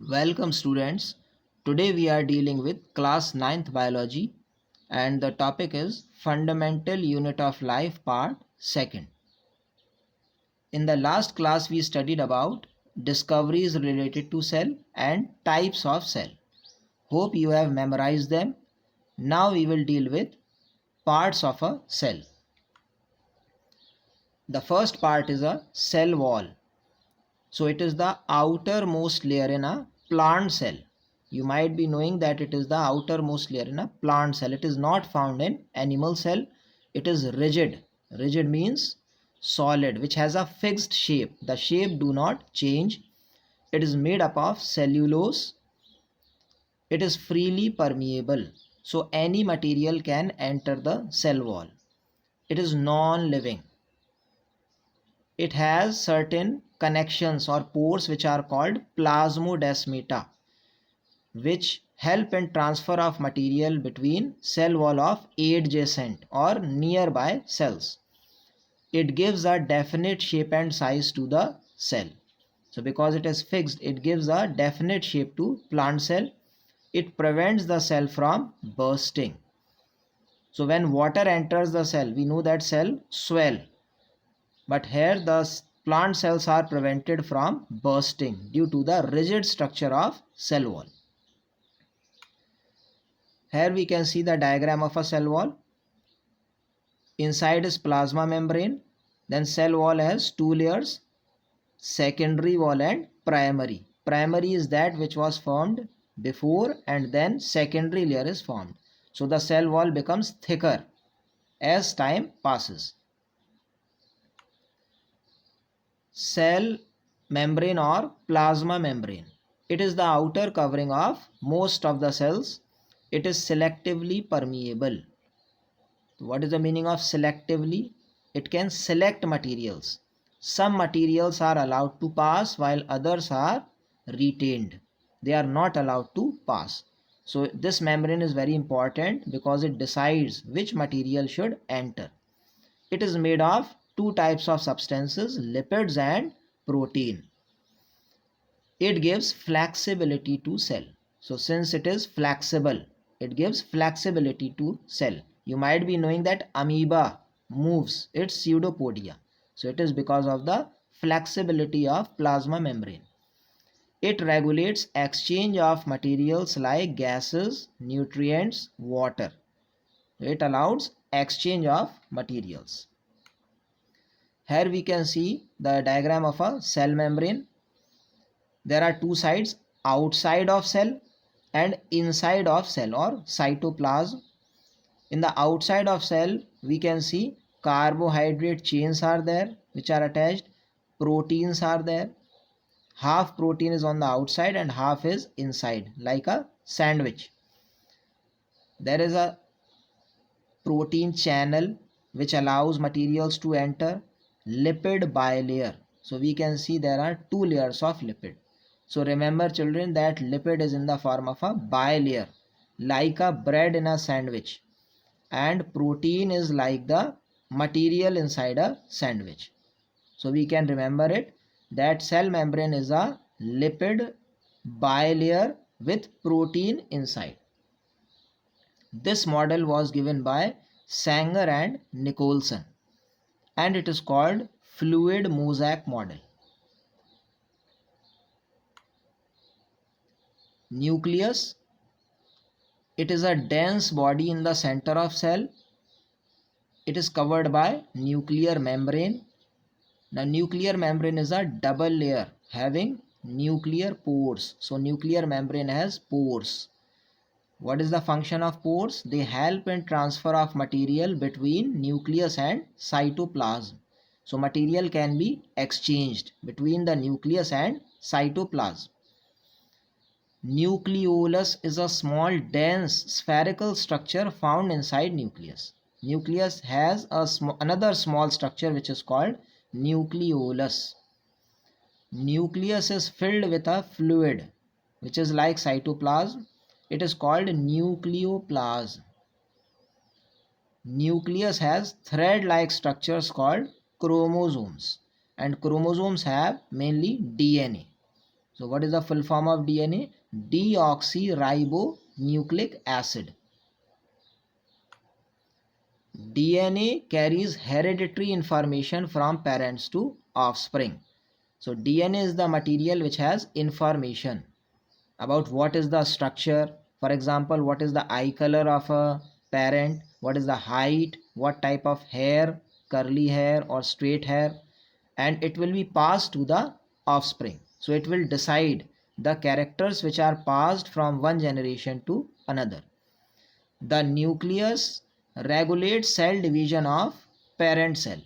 Welcome students. Today we are dealing with class 9th biology and the topic is fundamental unit of life part 2nd. In the last class we studied about discoveries related to cell and types of cell. Hope you have memorized them. Now we will deal with parts of a cell. The first part is a cell wall. So it is the outermost layer in a plant cell. You might be knowing that it is the outermost layer in a plant cell. It is not found in animal cell. It is rigid. Rigid means solid, which has a fixed shape. The shape do not change. It is made up of cellulose. It is freely permeable. So any material can enter the cell wall. It is non-living. It has certain connections or pores which are called plasmodesmata, which help in transfer of material between cell wall of adjacent or nearby cells. It gives a definite shape and size to the cell. So because it is fixed, it gives a definite shape to plant cell. It prevents the cell from bursting. So when water enters the cell, we know that cell swell. But here the plant cells are prevented from bursting due to the rigid structure of cell wall. Here we can see the diagram of a cell wall. Inside is plasma membrane. Then cell wall has two layers, secondary wall and primary. Primary is that which was formed before and then secondary layer is formed. So the cell wall becomes thicker as time passes. Cell membrane or plasma membrane. It is the outer covering of most of the cells. It is selectively permeable. What is the meaning of selectively? It can select materials. Some materials are allowed to pass while others are retained. They are not allowed to pass. So this membrane is very important because it decides which material should enter. It is made of two types of substances, lipids and protein. It gives flexibility to cell. So since it is flexible, it gives flexibility to cell. You might be knowing that amoeba moves its pseudopodia. So it is because of the flexibility of plasma membrane. It regulates exchange of materials like gases, nutrients, water. It allows exchange of materials. Here we can see the diagram of a cell membrane. There are two sides, outside of cell and inside of cell or cytoplasm. In the outside of cell, we can see carbohydrate chains are there which are attached, proteins are there. Half protein is on the outside and half is inside, like a sandwich. There is a protein channel which allows materials to enter, lipid bilayer. So we can see there are two layers of lipid. So remember children that lipid is in the form of a bilayer, like a bread in a sandwich, and protein is like the material inside a sandwich. So we can remember it that cell membrane is a lipid bilayer with protein inside. This model was given by Sanger and Nicholson and it is called fluid mosaic model. Nucleus. It is a dense body in the center of cell. It is covered by nuclear membrane. The nuclear membrane is a double layer having nuclear pores. So nuclear membrane has pores. What is the function of pores? They help in transfer of material between nucleus and cytoplasm. So material can be exchanged between the nucleus and cytoplasm. Nucleolus is a small dense spherical structure found inside nucleus. Nucleus has another small structure which is called nucleolus. Nucleus is filled with a fluid which is like cytoplasm. It is called nucleoplasm. Nucleus has thread-like structures called chromosomes, and chromosomes have mainly DNA. So what is the full form of DNA? Deoxyribonucleic acid. DNA carries hereditary information from parents to offspring. So DNA is the material which has information about what is the structure. For example, what is the eye color of a parent, what is the height, what type of hair, curly hair or straight hair, and it will be passed to the offspring. So it will decide the characters which are passed from one generation to another. The nucleus regulates cell division of parent cell.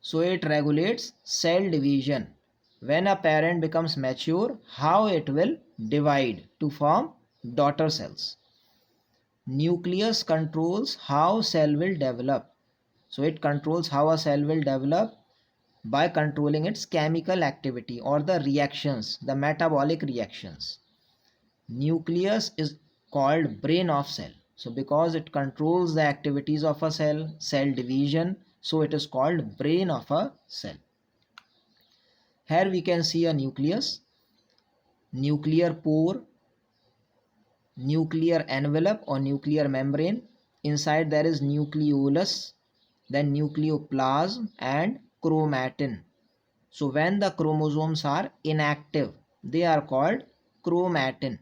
So it regulates cell division. When a parent becomes mature, how it will divide to form daughter cells. Nucleus controls how cell will develop. So it controls how a cell will develop by controlling its chemical activity or the reactions, the metabolic reactions. Nucleus is called brain of cell. So because it controls the activities of a cell, cell division, so it is called brain of a cell. Here we can see a nucleus, nuclear pore, nuclear envelope or nuclear membrane. Inside there is nucleolus, then nucleoplasm and chromatin. So when the chromosomes are inactive, they are called chromatin.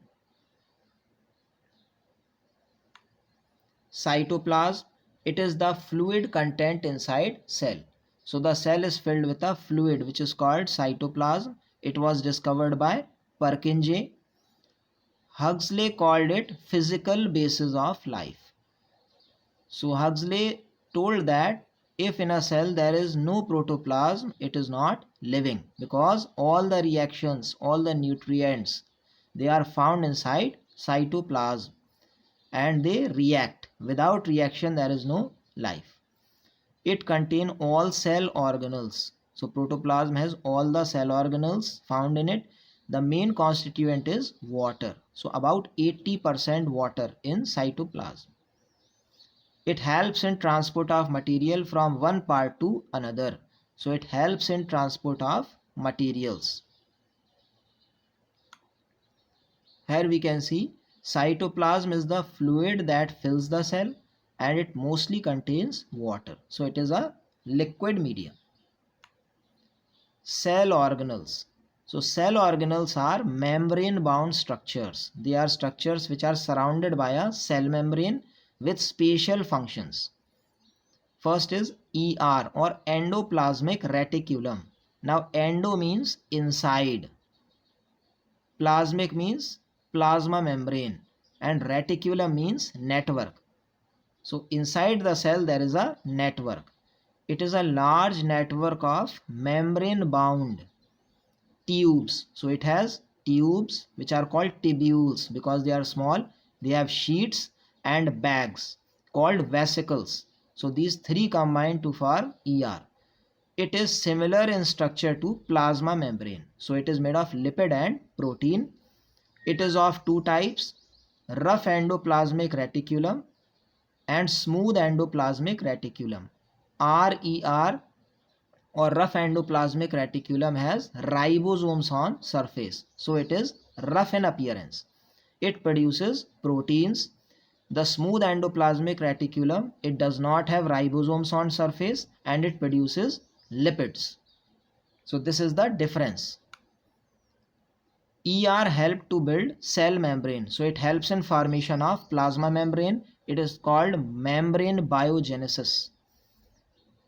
Cytoplasm, it is the fluid content inside cell. So the cell is filled with a fluid which is called cytoplasm. It was discovered by Purkinje. Huxley called it physical basis of life. So Huxley told that if in a cell there is no protoplasm, it is not living, because all the reactions, all the nutrients, they are found inside cytoplasm and they react. Without reaction there is no life. It contains all cell organelles. So protoplasm has all the cell organelles found in it. The main constituent is water. So about 80% water in cytoplasm. It helps in transport of material from one part to another. So it helps in transport of materials. Here we can see cytoplasm is the fluid that fills the cell and it mostly contains water. So it is a liquid medium. Cell organelles. So cell organelles are membrane bound structures. They are structures which are surrounded by a cell membrane with spatial functions. First is ER or endoplasmic reticulum. Now endo means inside, plasmic means plasma membrane, and reticulum means network. So inside the cell there is a network. It is a large network of membrane bound tubes. So it has tubes which are called tubules because they are small. They have sheets and bags called vesicles. So these three combine to form ER. It is similar in structure to plasma membrane. So it is made of lipid and protein. It is of two types, rough endoplasmic reticulum and smooth endoplasmic reticulum. RER or rough endoplasmic reticulum has ribosomes on surface. So it is rough in appearance. It produces proteins. The smooth endoplasmic reticulum, it does not have ribosomes on surface and it produces lipids. So this is the difference. ER help to build cell membrane. So it helps in formation of plasma membrane. It is called membrane biogenesis.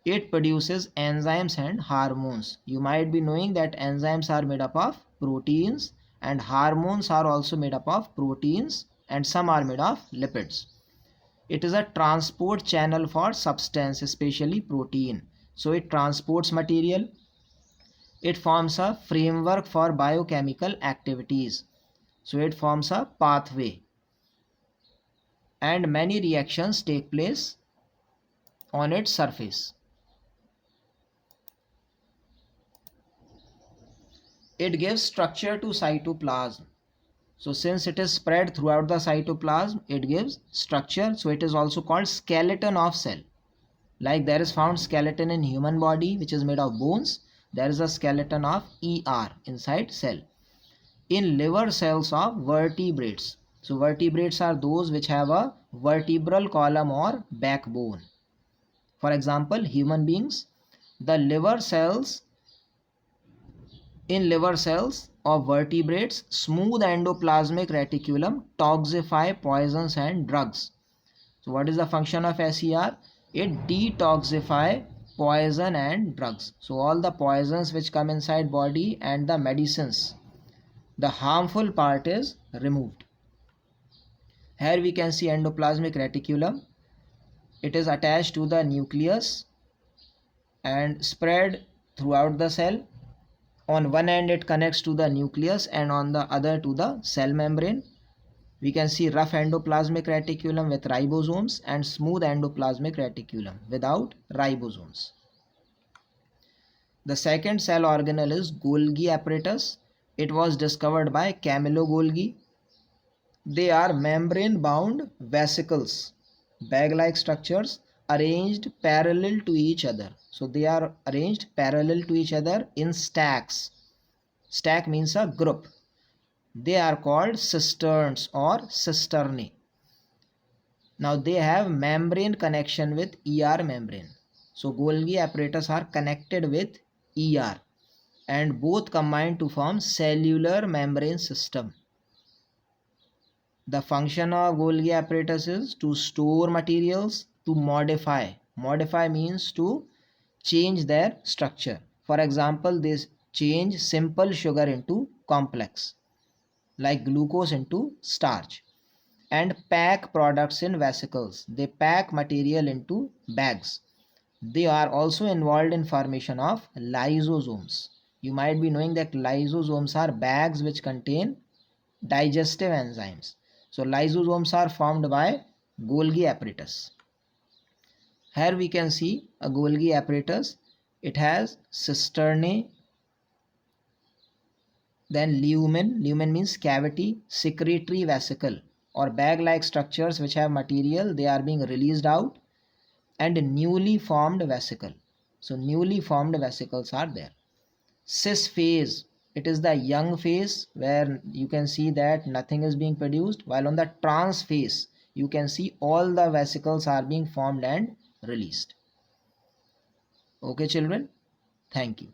It produces enzymes and hormones. You might be knowing that enzymes are made up of proteins and hormones are also made up of proteins and some are made of lipids. It is a transport channel for substance, especially protein. So it transports material. It forms a framework for biochemical activities. So it forms a pathway. And many reactions take place on its surface. It gives structure to cytoplasm. So since it is spread throughout the cytoplasm, it gives structure. So it is also called skeleton of cell. Like there is found skeleton in human body which is made of bones, there is a skeleton of ER inside cell. In liver cells of vertebrates. So vertebrates are those which have a vertebral column or backbone. For example, human beings, the liver cells, in liver cells of vertebrates, smooth endoplasmic reticulum toxify poisons and drugs. So what is the function of SER? It detoxify poison and drugs. So all the poisons which come inside body and the medicines, the harmful part is removed. Here we can see endoplasmic reticulum. It is attached to the nucleus and spread throughout the cell. On one end it connects to the nucleus and on the other to the cell membrane. We can see rough endoplasmic reticulum with ribosomes and smooth endoplasmic reticulum without ribosomes. The second cell organelle is Golgi apparatus. It was discovered by Camillo Golgi. They are membrane bound vesicles, bag-like structures arranged parallel to each other. So they are arranged parallel to each other in stacks. Stack means a group. They are called cisterns or cisternae. Now they have membrane connection with ER membrane. So Golgi apparatus are connected with ER and both combine to form cellular membrane system. The function of Golgi apparatus is to store materials, to modify. Modify means to change their structure. For example, they change simple sugar into complex, like glucose into starch, and pack products in vesicles. They pack material into bags. They are also involved in formation of lysosomes. You might be knowing that lysosomes are bags which contain digestive enzymes. So lysosomes are formed by Golgi apparatus. Here we can see a Golgi apparatus. It has cisternae, then lumen. Lumen means cavity, secretory vesicle or bag-like structures which have material, they are being released out, and newly formed vesicle. So newly formed vesicles are there. Cis phase, it is the young phase where you can see that nothing is being produced, while on the trans phase you can see all the vesicles are being formed and released. Okay children, thank you.